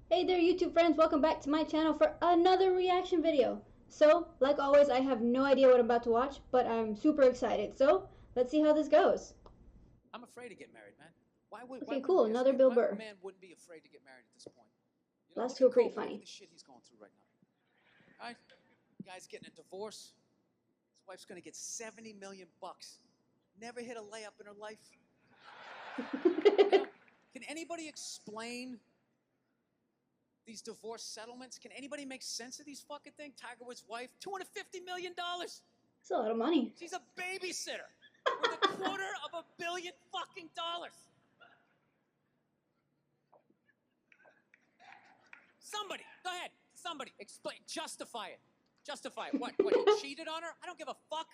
Hey there YouTube friends, welcome back to my channel for another reaction video. So, like always, I have no idea what I'm about to watch, but I'm super excited. So, let's see how this goes. I'm afraid to get married, man. Why Okay, wouldn't cool, we? another Bill Why Burr. man wouldn't be afraid to get married at this point? You know, Last look two at are pretty Kobe. Look funny. at the shit he's going through right now. All right, guy's getting a divorce. His wife's gonna get 70 million bucks. Never hit a layup in her life. You know, can anybody explain these divorce settlements? Can anybody make sense of these fucking things? Tiger Woods' wife, $250 million. That's a lot of money. She's a babysitter with $250 million fucking dollars. Somebody, go ahead. Somebody, explain, justify it. Justify it. What, he cheated on her? I don't give a fuck.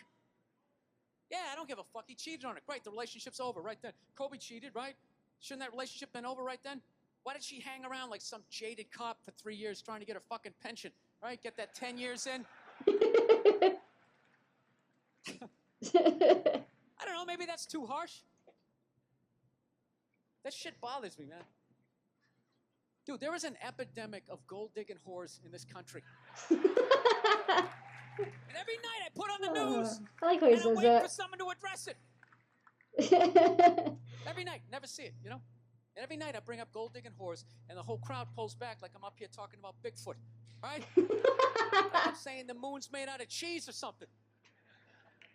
Yeah, I don't give a fuck. He cheated on her. Great, the relationship's over right then. Kobe cheated, right? Shouldn't that relationship been over right then? Why did she hang around like some jaded cop for 3 years trying to get her fucking pension, right? Get that 10 years in? I don't know, maybe that's too harsh. That shit bothers me, man. Dude, there is an epidemic of gold-digging whores in this country. And every night I put on the news, I like how he and I'm says waiting that. for someone to address it. Every night, never see it, you know? And every night I bring up gold-digging whores, and the whole crowd pulls back like I'm up here talking about Bigfoot, right? Like I'm saying the moon's made out of cheese or something.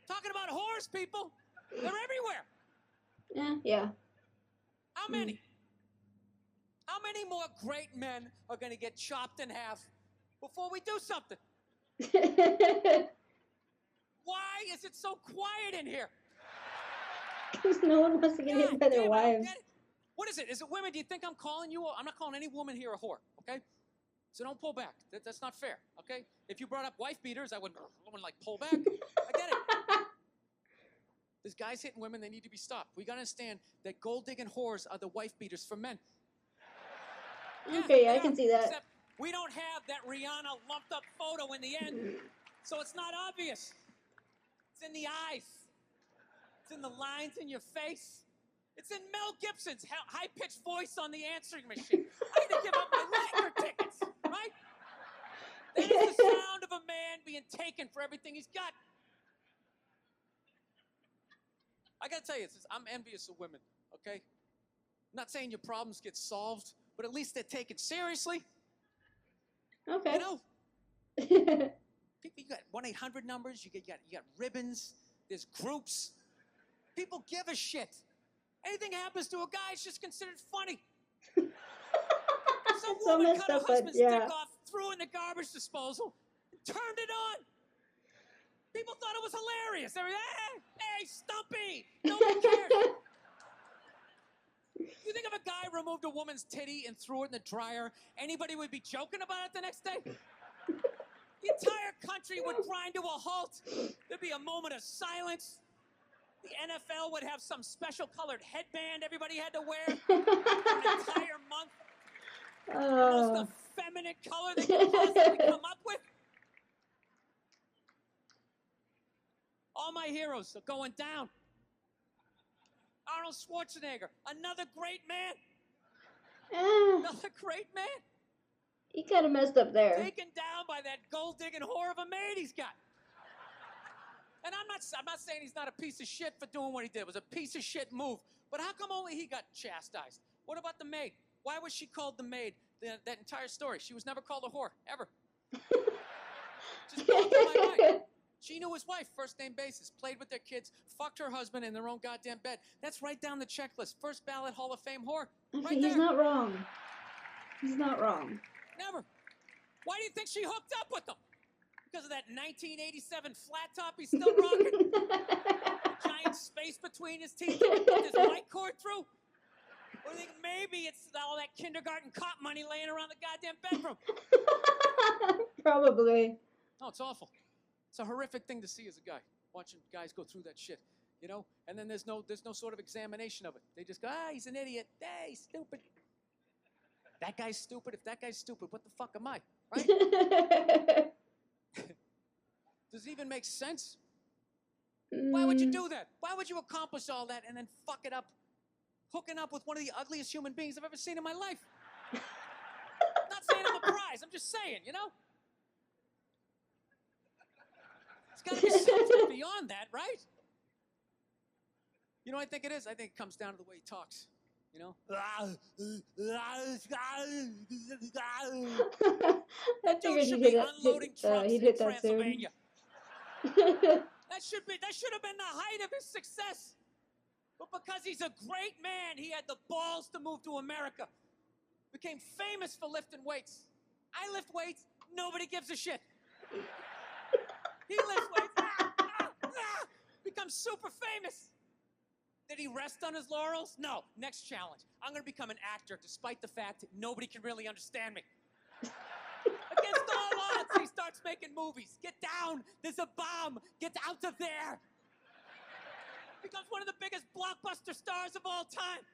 Talking about whores, people. They're everywhere. Yeah. How many? How many more great men are going to get chopped in half before we do something? Why is it so quiet in here? Because no one wants to get hit by their wives. What is it? Is it women? Do you think I'm calling you? I'm not calling any woman here a whore, okay? So don't pull back. That's not fair, okay? If you brought up wife beaters, I wouldn't like pull back. I get it. There's guys hitting women, they need to be stopped. We gotta understand that gold digging whores are the wife beaters for men. Okay, yeah, I can see that. Except we don't have that Rihanna lumped up photo in the end, so it's not obvious. It's in the eyes. It's in the lines in your face. It's in Mel Gibson's high-pitched voice on the answering machine. I had to give up my Laker tickets, right? That is the sound of a man being taken for everything he's got. I gotta tell you, I'm envious of women, okay? I'm not saying your problems get solved, but at least they're taken seriously. Okay. You know? People, you got 1-800 numbers, you got ribbons, there's groups. People give a shit. Anything happens to a guy, it's just considered funny. Some woman cut her husband's dick off, threw in the garbage disposal, and turned it on. People thought it was hilarious. They were, hey, Stumpy! No one cares. You think if a guy removed a woman's titty and threw it in the dryer, anybody would be joking about it the next day? The entire country would grind to a halt. There'd be a moment of silence. The NFL would have some special colored headband everybody had to wear for an entire month. The most effeminate color they could possibly come up with. All my heroes are going down. Arnold Schwarzenegger, another great man. Another great man. He kind of messed up there. Taken down by that gold-digging whore of a maid he's got. And I'm not saying he's not a piece of shit for doing what he did. It was a piece of shit move. But how come only he got chastised? What about the maid? Why was she called the maid that entire story? She was never called a whore, ever. Just going through my mind. She knew his wife, first name basis, played with their kids, fucked her husband in their own goddamn bed. That's right down the checklist. First ballot Hall of Fame whore. Right there. He's not wrong. He's not wrong. Never. Why do you think she hooked up with him? Because of that 1987 flat top he's still rocking? Giant space between his teeth that he put his white cord through? Or do you think maybe it's all that kindergarten cop money laying around the goddamn bedroom? Probably. Oh, it's awful. It's a horrific thing to see as a guy, watching guys go through that shit, you know? And then there's no sort of examination of it. They just go, he's an idiot. Hey, he's stupid. That guy's stupid. If that guy's stupid, what the fuck am I, right? Does it even make sense? Why would you do that? Why would you accomplish all that and then fuck it up hooking up with one of the ugliest human beings I've ever seen in my life? just saying, you know? It's got to be something beyond that, right? You know what I think it is? I think it comes down to the way he talks. You know? I That dude figured should he'd be hit unloading trucks he'd in hit that soon. Transylvania. That should have been the height of his success. But because he's a great man, he had the balls to move to America. Became famous for lifting weights. I lift weights, nobody gives a shit. He lifts weights, becomes super famous. Did he rest on his laurels? No. Next challenge. I'm going to become an actor despite the fact that nobody can really understand me. Against all odds, he starts making movies. Get down. There's a bomb. Get out of there. Becomes one of the biggest blockbuster stars of all time.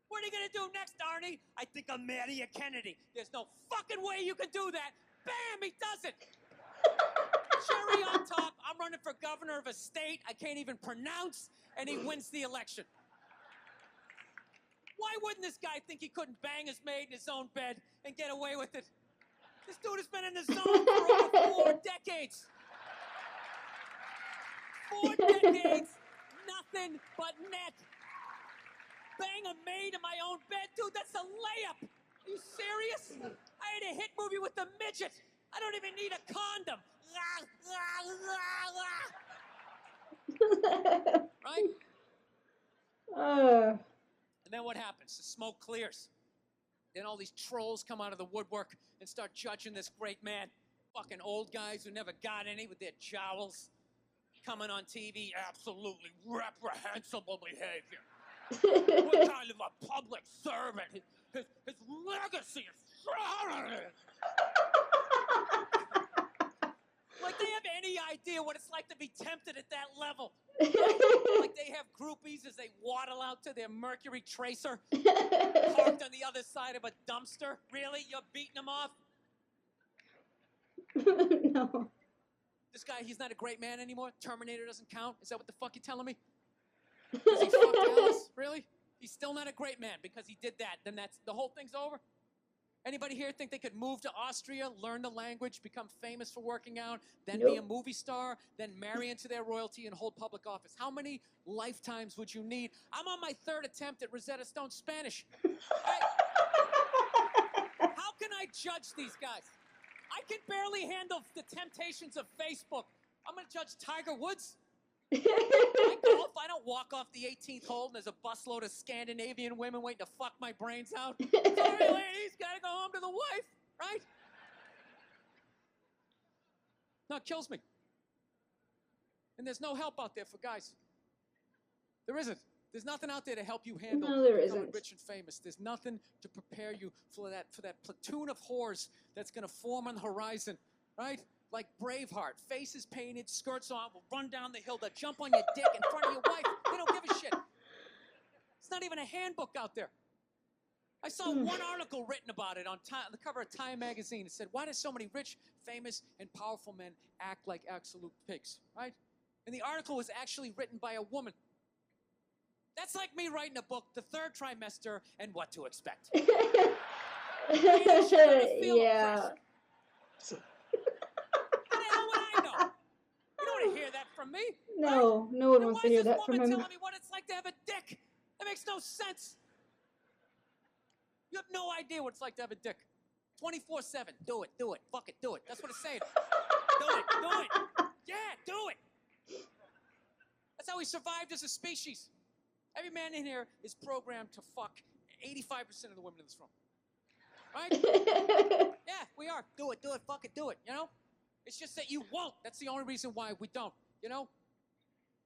What are you going to do next, Arnie? I think I'm Maria Kennedy. There's no fucking way you can do that. Bam, he does it. Cherry on top, I'm running for governor of a state I can't even pronounce, and he wins the election. Why wouldn't this guy think he couldn't bang his maid in his own bed and get away with it? This dude has been in the zone for over 4 decades. 4 decades, nothing but net. Bang a maid in my own bed? Dude, that's a layup. Are you serious? I had a hit movie with a midget. I don't even need a condom. Right? And then what happens? The smoke clears. Then all these trolls come out of the woodwork and start judging this great man. Fucking old guys who never got any with their jowls. Coming on TV, absolutely reprehensible behavior. What kind of a public servant? His legacy is... Like they have any idea what it's like to be tempted at that level. Like they have groupies as they waddle out to their Mercury Tracer, parked on the other side of a dumpster. Really? You're beating them off? No. This guy, he's not a great man anymore? Terminator doesn't count? Is that what the fuck you're telling me? Because he fucked Alice? Really? He's still not a great man because he did that. Then that's the whole thing's over? Anybody here think they could move to Austria, learn the language, become famous for working out, then be a movie star, then marry into their royalty and hold public office? How many lifetimes would you need? I'm on my 3rd attempt at Rosetta Stone Spanish. How can I judge these guys? I can barely handle the temptations of Facebook. I'm going to judge Tiger Woods. I golf. I don't walk off the 18th hole and there's a busload of Scandinavian women waiting to fuck my brains out. Sorry, ladies, gotta go home to the wife, right? No, it kills me. And there's no help out there for guys. There isn't. There's nothing out there to help you handle becoming rich and famous. There's nothing to prepare you for that platoon of whores that's gonna form on the horizon, right? Like Braveheart, faces painted, skirts on, will run down the hill, they'll jump on your dick in front of your wife. They don't give a shit. It's not even a handbook out there. I saw one article written about it on the cover of Time magazine. It said, why do so many rich, famous, and powerful men act like absolute pigs, right? And the article was actually written by a woman. That's like me writing a book, The Third Trimester, and What to Expect. Yeah. Hear that from me? No, right? No one wants to hear that from him. Why is this woman telling me what it's like to have a dick? That makes no sense. You have no idea what it's like to have a dick. 24/7. Do it. Fuck it, do it. That's what it's saying. Do it. Yeah, do it. That's how we survived as a species. Every man in here is programmed to fuck 85% of the women in this room. Right? Yeah, we are. Do it, fuck it, do it, you know? It's just that you won't. That's the only reason why we don't, you know?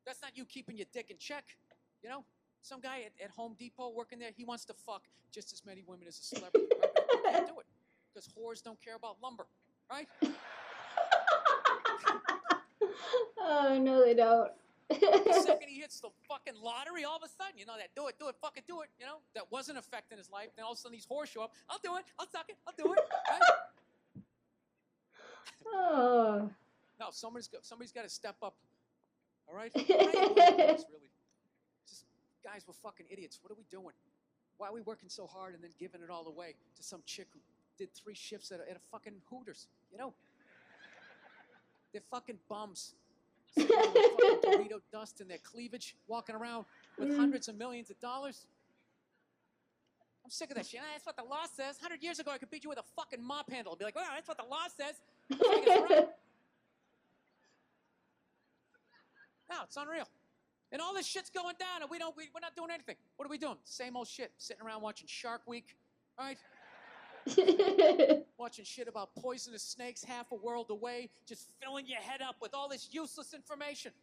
That's not you keeping your dick in check, you know? Some guy at Home Depot working there, he wants to fuck just as many women as a celebrity. Right? But he can't do it because whores don't care about lumber, right? Oh, no, they don't. The second he hits the fucking lottery, all of a sudden, you know, that do it, fucking do it, you know? That wasn't affecting his life. Then all of a sudden these whores show up. I'll do it. I'll suck it. I'll do it. Right? Oh. No, somebody's got to step up. All right? Really. Just, guys, we're fucking idiots. What are we doing? Why are we working so hard and then giving it all away to some chick who did 3 shifts at a fucking Hooters, you know? They're fucking bums. Sitting there with fucking Dorito dust in their cleavage, walking around with hundreds of millions of dollars. I'm sick of that shit. That's what the law says. 100 years ago, I could beat you with a fucking mop handle. I'd be like, well, that's what the law says. That's what I guess, right? No, it's unreal. And all this shit's going down, and we're not doing anything. What are we doing? Same old shit. Sitting around watching Shark Week, right? Watching shit about poisonous snakes half a world away, just filling your head up with all this useless information.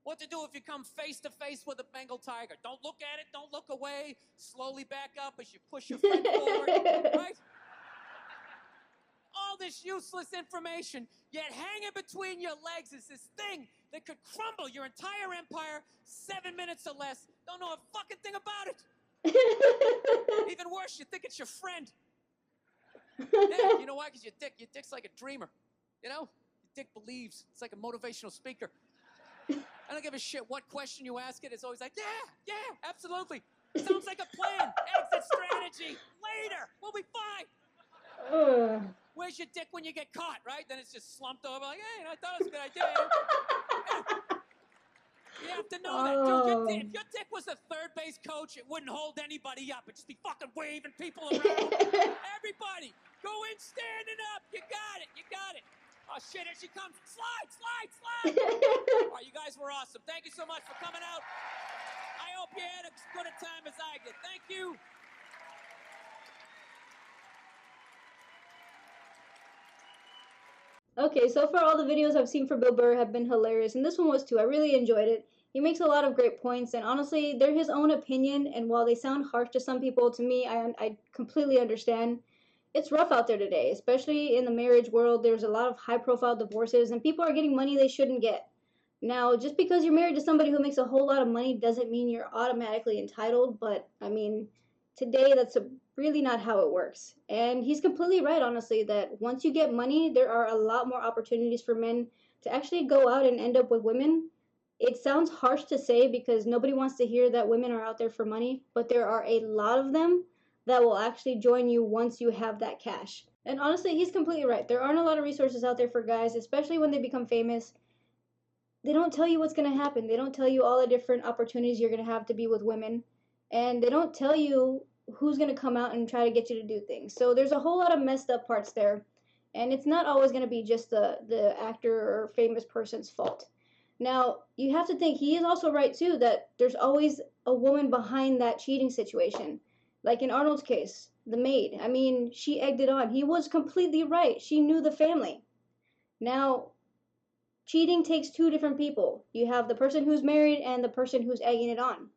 What to do if you come face to face with a Bengal tiger? Don't look at it, don't look away. Slowly back up as you push your friend forward, right? All this useless information, yet hanging between your legs is this thing that could crumble your entire empire 7 minutes or less. Don't know a fucking thing about it. Even worse, you think it's your friend. Yeah, you know why? Because your dick's like a dreamer. You know? Your dick believes. It's like a motivational speaker. I don't give a shit what question you ask it. It's always like, yeah, absolutely. Sounds like a plan. Exit strategy. Later. We'll be fine. Where's your dick when you get caught, right? Then it's just slumped over like, hey, I thought it was a good idea. Yeah. You have to know that. Dude, if your dick was a third base coach, it wouldn't hold anybody up. It'd just be fucking waving people around. Everybody, go in standing up. You got it. Oh, shit, here she comes. Slide. Oh, you guys were awesome. Thank you so much for coming out. I hope you had as good a time as I did. Thank you. Okay, so far all the videos I've seen for Bill Burr have been hilarious, and this one was too. I really enjoyed it. He makes a lot of great points, and honestly, they're his own opinion, and while they sound harsh to some people, to me, I completely understand. It's rough out there today, especially in the marriage world. There's a lot of high-profile divorces, and people are getting money they shouldn't get. Now, just because you're married to somebody who makes a whole lot of money doesn't mean you're automatically entitled, but, I mean, today that's really not how it works. And he's completely right, honestly, that once you get money, there are a lot more opportunities for men to actually go out and end up with women. It sounds harsh to say because nobody wants to hear that women are out there for money, but there are a lot of them that will actually join you once you have that cash. And honestly, he's completely right. There aren't a lot of resources out there for guys, especially when they become famous. They don't tell you what's going to happen. They don't tell you all the different opportunities you're going to have to be with women. And they don't tell you who's going to come out and try to get you to do things. So there's a whole lot of messed up parts there. And it's not always going to be just the actor or famous person's fault. Now, you have to think he is also right, too, that there's always a woman behind that cheating situation. Like in Arnold's case, the maid. I mean, she egged it on. He was completely right. She knew the family. Now, cheating takes 2 different people. You have the person who's married and the person who's egging it on.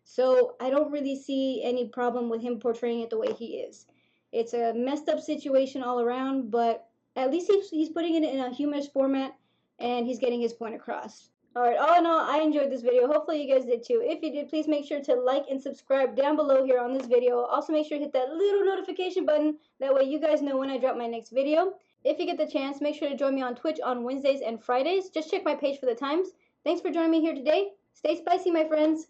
So I don't really see any problem with him portraying it the way he is. It's a messed up situation all around, but at least he's putting it in a humorous format and he's getting his point across. Alright, all in all, I enjoyed this video. Hopefully you guys did too. If you did, please make sure to like and subscribe down below here on this video. Also make sure to hit that little notification button. That way you guys know when I drop my next video. If you get the chance, make sure to join me on Twitch on Wednesdays and Fridays. Just check my page for the times. Thanks for joining me here today. Stay spicy, my friends.